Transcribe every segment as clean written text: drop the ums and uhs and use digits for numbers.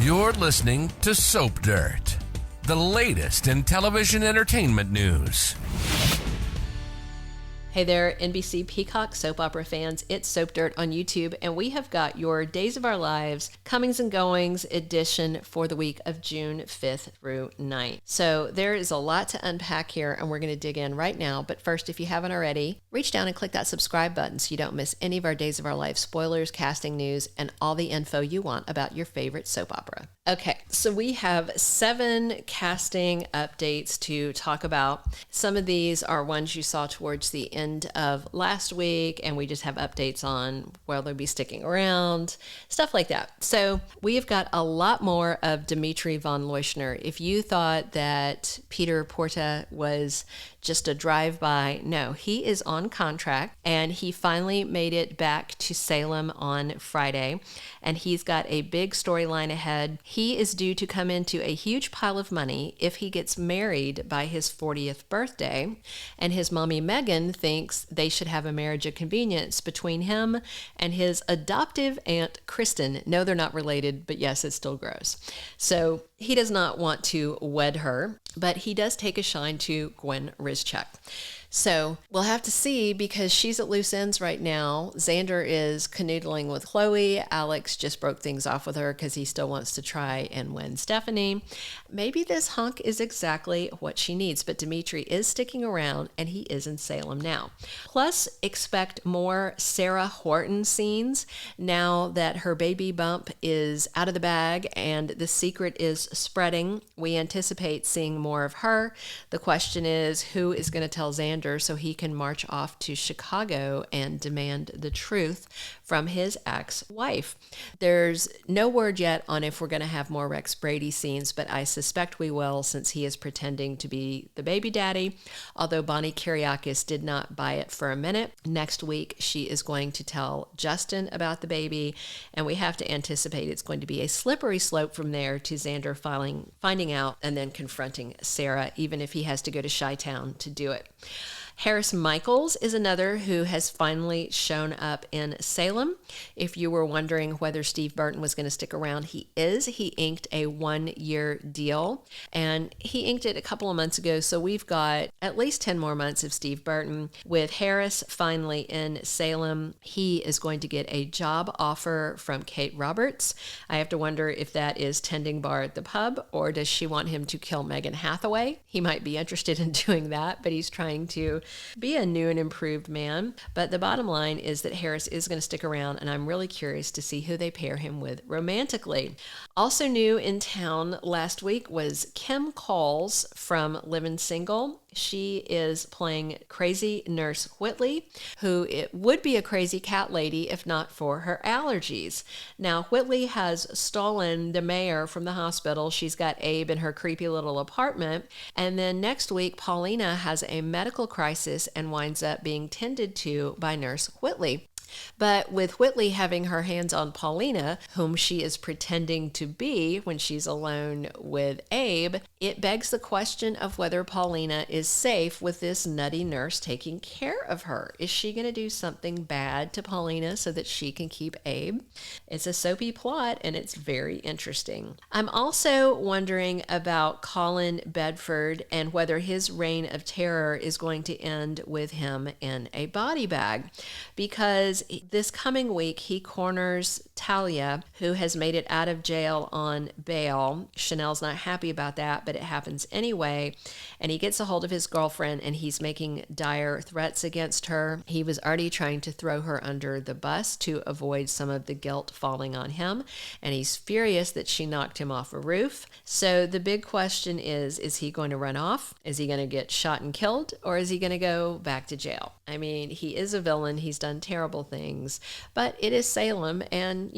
You're listening to Soap Dirt, the latest in television entertainment news. Hey there, NBC Peacock soap opera fans. It's Soap Dirt on YouTube, and we have got your Days of Our Lives Comings and Goings edition for the week of June 5th through 9th. So there is a lot to unpack here, and we're going to dig in right now. But first, if you haven't already, reach down and click that subscribe button so you don't miss any of our Days of Our Lives spoilers, casting news, and all the info you want about your favorite soap opera. Okay, so we have 7 casting updates to talk about. Some of these are ones you saw towards the end of last week, and we just have updates on where they'll be sticking around, stuff like that. So we've got a lot more of Dimitri Von Leuschner. If you thought that Peter Porte was just a drive-by, no, he is on contract, and he finally made it back to Salem on Friday, and he's got a big storyline ahead. He is due to come into a huge pile of money if he gets married by his 40th birthday, and his mommy Megan thinks they should have a marriage of convenience between him and his adoptive Aunt Kristen. No, they're not related, but yes, it's still gross. So he does not want to wed her, but he does take a shine to Gwen Rizczech. So we'll have to see, because she's at loose ends right now. Xander is canoodling with Chloe. Alex just broke things off with her because he still wants to try and win Stephanie. Maybe this hunk is exactly what she needs, but Dimitri is sticking around, and he is in Salem now. Plus, expect more Sarah Horton scenes now that her baby bump is out of the bag and the secret is spreading. We anticipate seeing more of her. The question is, who is going to tell Xander so he can march off to Chicago and demand the truth from his ex-wife? There's no word yet on if we're going to have more Rex Brady scenes, but I suspect we will, since he is pretending to be the baby daddy, although Bonnie Kyriakis did not buy it for a minute. Next week, she is going to tell Justin about the baby, and we have to anticipate it's going to be a slippery slope from there to Xander finding out and then confronting Sarah, even if he has to go to Chi-Town to do it. Harris Michaels is another who has finally shown up in Salem. If you were wondering whether Steve Burton was going to stick around, he is. He inked a 1-year deal, and he inked it a couple of months ago, so we've got at least 10 more months of Steve Burton. With Harris finally in Salem, he is going to get a job offer from Kate Roberts. I have to wonder if that is tending bar at the pub, or does she want him to kill Megan Hathaway? He might be interested in doing that, but he's trying to be a new and improved man. But the bottom line is that Harris is going to stick around, and I'm really curious to see who they pair him with romantically. Also new in town last week was Kim Coles from Living Single. She is playing crazy nurse Whitley, who it would be a crazy cat lady if not for her allergies. Now, Whitley has stolen the mayor from the hospital. She's got Abe in her creepy little apartment. And then next week, Paulina has a medical crisis and winds up being tended to by Nurse Whitley. But with Whitley having her hands on Paulina, whom she is pretending to be when she's alone with Abe, it begs the question of whether Paulina is safe with this nutty nurse taking care of her. Is she going to do something bad to Paulina so that she can keep Abe? It's a soapy plot, and it's very interesting. I'm also wondering about Colin Bedford and whether his reign of terror is going to end with him in a body bag, because this coming week, he corners Talia, who has made it out of jail on bail. Chanel's not happy about that, but it happens anyway. And he gets a hold of his girlfriend, and he's making dire threats against her. He was already trying to throw her under the bus to avoid some of the guilt falling on him. And he's furious that she knocked him off a roof. So the big question is he going to run off? Is he going to get shot and killed? Or is he going to go back to jail? I mean, he is a villain. He's done terrible things, but it is Salem, and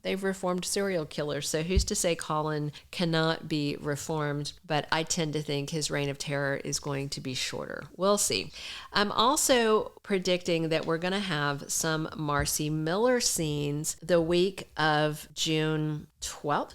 they've reformed serial killers, so who's to say Colin cannot be reformed? But I tend to think his reign of terror is going to be shorter. We'll see. I'm also predicting that we're going to have some Marcy Miller scenes the week of June 12th,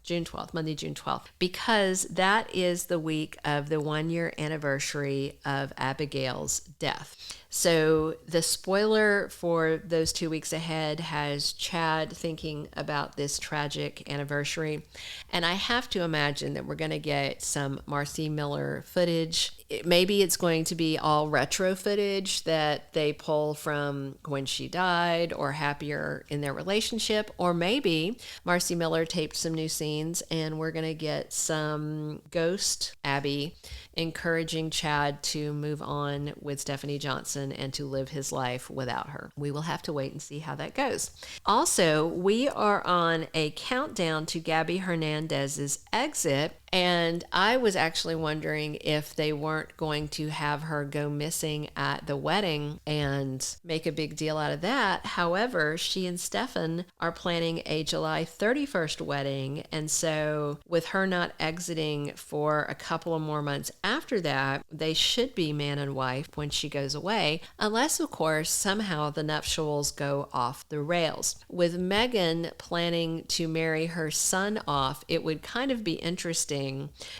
June 12th, Monday, June 12th, because that is the week of the 1-year anniversary of Abigail's death. So the spoiler for those 2 weeks ahead has Chad thinking about this tragic anniversary. And I have to imagine that we're going to get some Marcy Miller footage. Maybe it's going to be all retro footage that they pull from when she died or happier in their relationship. Or maybe Marcy Miller taped some new scenes and we're going to get some ghost Abby encouraging Chad to move on with Stephanie Johnson and to live his life without her. We will have to wait and see how that goes. Also, we are on a countdown to Gabby Hernandez's exit. And I was actually wondering if they weren't going to have her go missing at the wedding and make a big deal out of that. However, she and Stefan are planning a July 31st wedding. And so with her not exiting for a couple of more months after that, they should be man and wife when she goes away. Unless, of course, somehow the nuptials go off the rails. With Megan planning to marry her son off, it would kind of be interesting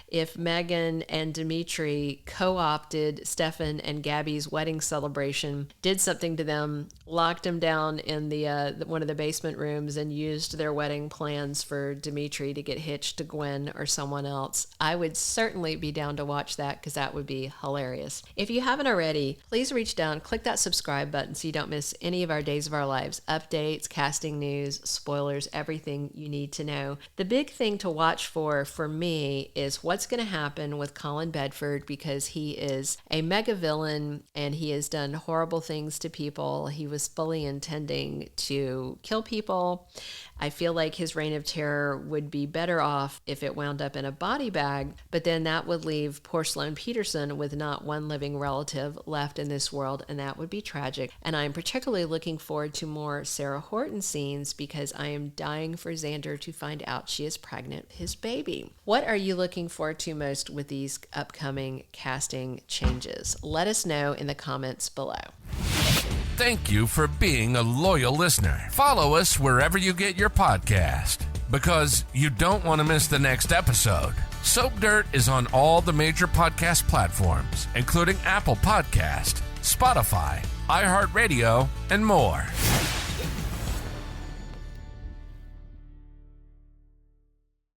if Megan and Dimitri co-opted Stefan and Gabby's wedding celebration, did something to them, locked them down in the one of the basement rooms, and used their wedding plans for Dimitri to get hitched to Gwen or someone else. I would certainly be down to watch that because that would be hilarious. If you haven't already, please reach down, click that subscribe button so you don't miss any of our Days of Our Lives updates, casting news, spoilers, everything you need to know. The big thing to watch for me is what's going to happen with Colin Bedford, because he is a mega villain and he has done horrible things to people. He was fully intending to kill people. I feel like his reign of terror would be better off if it wound up in a body bag, but then that would leave poor Sloane Peterson with not one living relative left in this world, and that would be tragic. And I'm particularly looking forward to more Sarah Horton scenes because I am dying for Xander to find out she is pregnant, his baby. What are you looking forward to most with these upcoming casting changes? Let us know in the comments below. Thank you for being a loyal listener. Follow us wherever you get your podcast, because you don't want to miss the next episode. Soap Dirt is on all the major podcast platforms, including Apple Podcast, Spotify, iHeartRadio, and more.